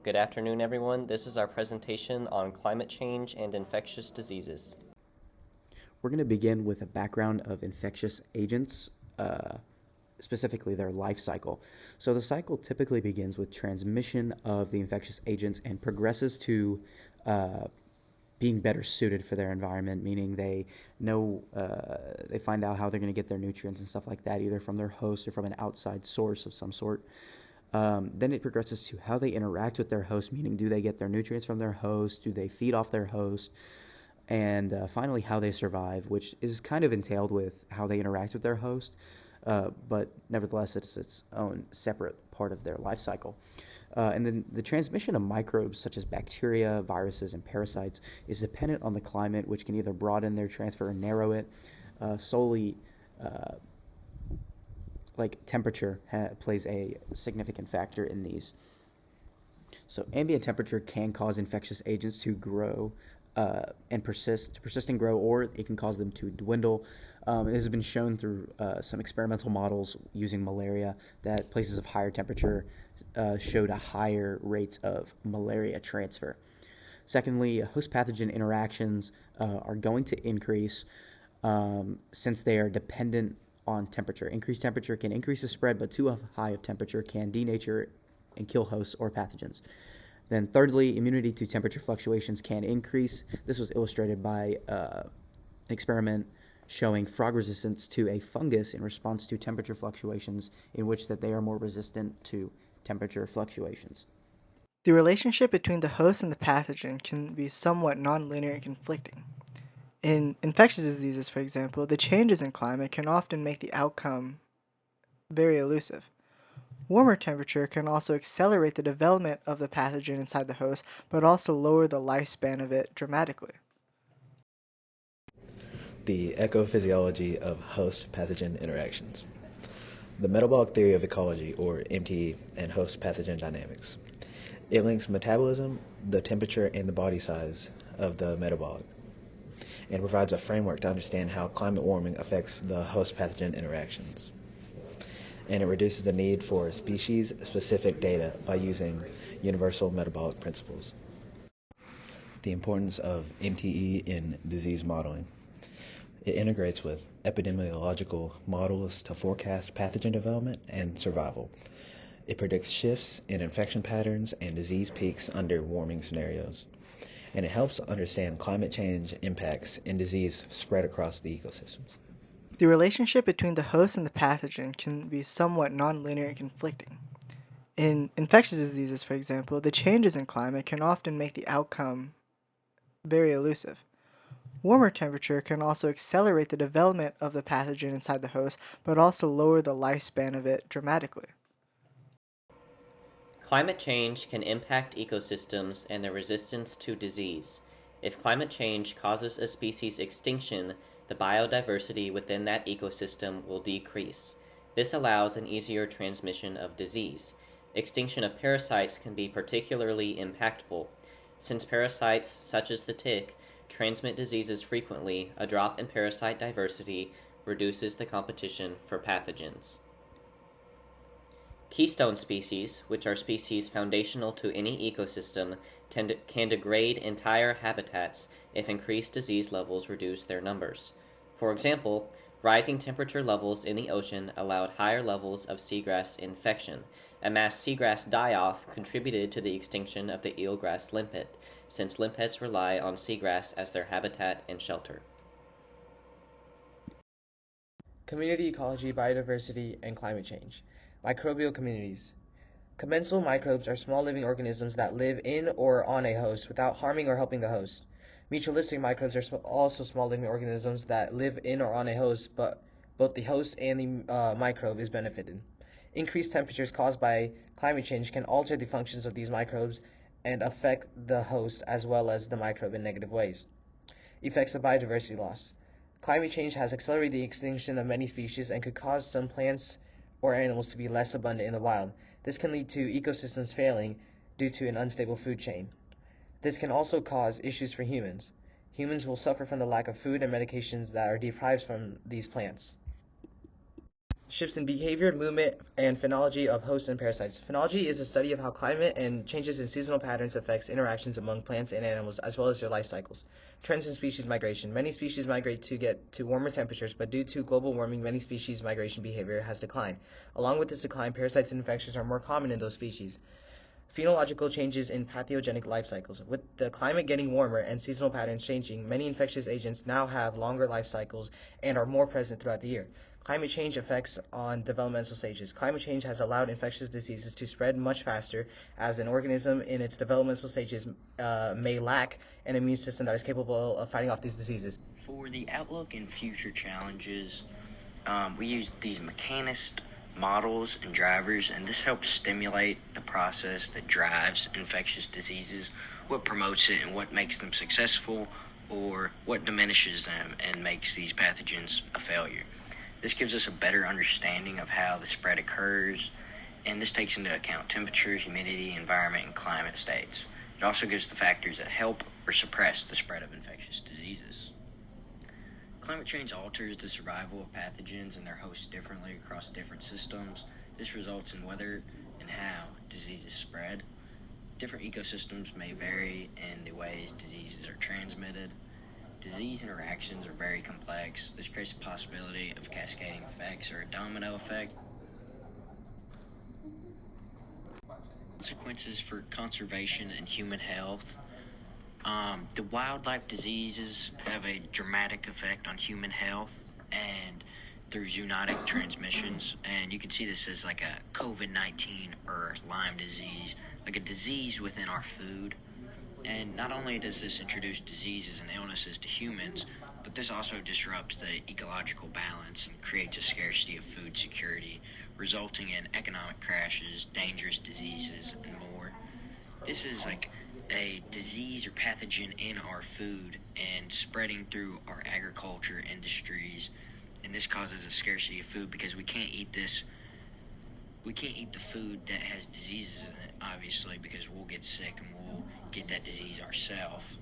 Good afternoon, everyone. This is our presentation on climate change and infectious diseases. We're going to begin with a background of infectious agents, specifically their life cycle. So the cycle typically begins with transmission of the infectious agents and progresses to being better suited for their environment, meaning they find out how they're going to get their nutrients and stuff like that, either from their host or from an outside source of some sort. Then it progresses to how they interact with their host, meaning do they get their nutrients from their host, do they feed off their host, and finally how they survive, which is kind of entailed with how they interact with their host, but nevertheless it's its own separate part of their life cycle. And then the transmission of microbes such as bacteria, viruses, and parasites is dependent on the climate, which can either broaden their transfer or narrow it. Solely like temperature plays a significant factor in these. So ambient temperature can cause infectious agents to grow and persist and grow, or it can cause them to dwindle. It has been shown through some experimental models using malaria that places of higher temperature showed a higher rates of malaria transfer. Secondly, host pathogen interactions are going to increase since they are dependent on temperature. Increased temperature can increase the spread, but too high of temperature can denature and kill hosts or pathogens. Then thirdly, immunity to temperature fluctuations can increase. This was illustrated by an experiment showing frog resistance to a fungus in response to temperature fluctuations, in which that they are more resistant to temperature fluctuations. The relationship between the host and the pathogen can be somewhat nonlinear and conflicting. In infectious diseases, for example, the changes in climate can often make the outcome very elusive. Warmer temperature can also accelerate the development of the pathogen inside the host, but also lower the lifespan of it dramatically. The ecophysiology of host-pathogen interactions. The metabolic theory of ecology, or MTE, and host pathogen dynamics. It links metabolism, the temperature, and the body size of the metabolic, and provides a framework to understand how climate warming affects the host pathogen interactions. And it reduces the need for species-specific data by using universal metabolic principles. The importance of MTE in disease modeling. It integrates with epidemiological models to forecast pathogen development and survival. It predicts shifts in infection patterns and disease peaks under warming scenarios. And it helps understand climate change impacts and disease spread across the ecosystems. The relationship between the host and the pathogen can be somewhat nonlinear and conflicting. In infectious diseases, for example, the changes in climate can often make the outcome very elusive. Warmer temperature can also accelerate the development of the pathogen inside the host, but also lower the lifespan of it dramatically. Climate change can impact ecosystems and their resistance to disease. If climate change causes a species extinction, the biodiversity within that ecosystem will decrease. This allows an easier transmission of disease. Extinction of parasites can be particularly impactful. Since parasites, such as the tick, transmit diseases frequently, a drop in parasite diversity reduces the competition for pathogens. Keystone species, which are species foundational to any ecosystem, can degrade entire habitats if increased disease levels reduce their numbers. For example, rising temperature levels in the ocean allowed higher levels of seagrass infection. A mass seagrass die-off contributed to the extinction of the eelgrass limpet, since limpets rely on seagrass as their habitat and shelter. Community ecology, biodiversity, and climate change. Microbial communities. Commensal microbes are small living organisms that live in or on a host without harming or helping the host. Mutualistic microbes are also small living organisms that live in or on a host, but both the host and the microbe is benefited. Increased temperatures caused by climate change can alter the functions of these microbes and affect the host as well as the microbe in negative ways. Effects of biodiversity loss. Climate change has accelerated the extinction of many species and could cause some plants or animals to be less abundant in the wild. This can lead to ecosystems failing due to an unstable food chain. This can also cause issues for humans. Humans will suffer from the lack of food and medications that are deprived from these plants. shifts in behavior, movement, and phenology of hosts and parasites. Phenology is a study of how climate and changes in seasonal patterns affects interactions among plants and animals, as well as their life cycles. Trends in species migration. Many species migrate to get to warmer temperatures, but due to global warming, many species migration behavior has declined. Along with this decline, parasites and infections are more common in those species. Phenological changes in pathogenic life cycles. With the climate getting warmer and seasonal patterns changing, many infectious agents now have longer life cycles and are more present throughout the year. Climate change effects on developmental stages. Climate change has allowed infectious diseases to spread much faster, as an organism in its developmental stages may lack an immune system that is capable of fighting off these diseases. For the outlook and future challenges, we use these mechanist models and drivers, and this helps stimulate the process that drives infectious diseases, what promotes it and what makes them successful, or what diminishes them and makes these pathogens a failure. This gives us a better understanding of how the spread occurs, and this takes into account temperature, humidity, environment, and climate states. It also gives the factors that help or suppress the spread of infectious diseases. Climate change alters the survival of pathogens and their hosts differently across different systems. This results in whether and how diseases spread. Different ecosystems may vary in the ways diseases are transmitted. Disease interactions are very complex. This creates the possibility of cascading effects or a domino effect. Consequences for conservation and human health. The wildlife diseases have a dramatic effect on human health and through zoonotic transmissions, and you can see this as like a COVID-19 or Lyme disease, like a disease within our food. And not only does this introduce diseases and illnesses to humans, but this also disrupts the ecological balance and creates a scarcity of food security, resulting in economic crashes, dangerous diseases, and more. This is like a disease or pathogen in our food and spreading through our agriculture industries, and this causes a scarcity of food because we can't eat the food that has diseases in it, obviously, because we'll get sick and we'll get that disease ourselves.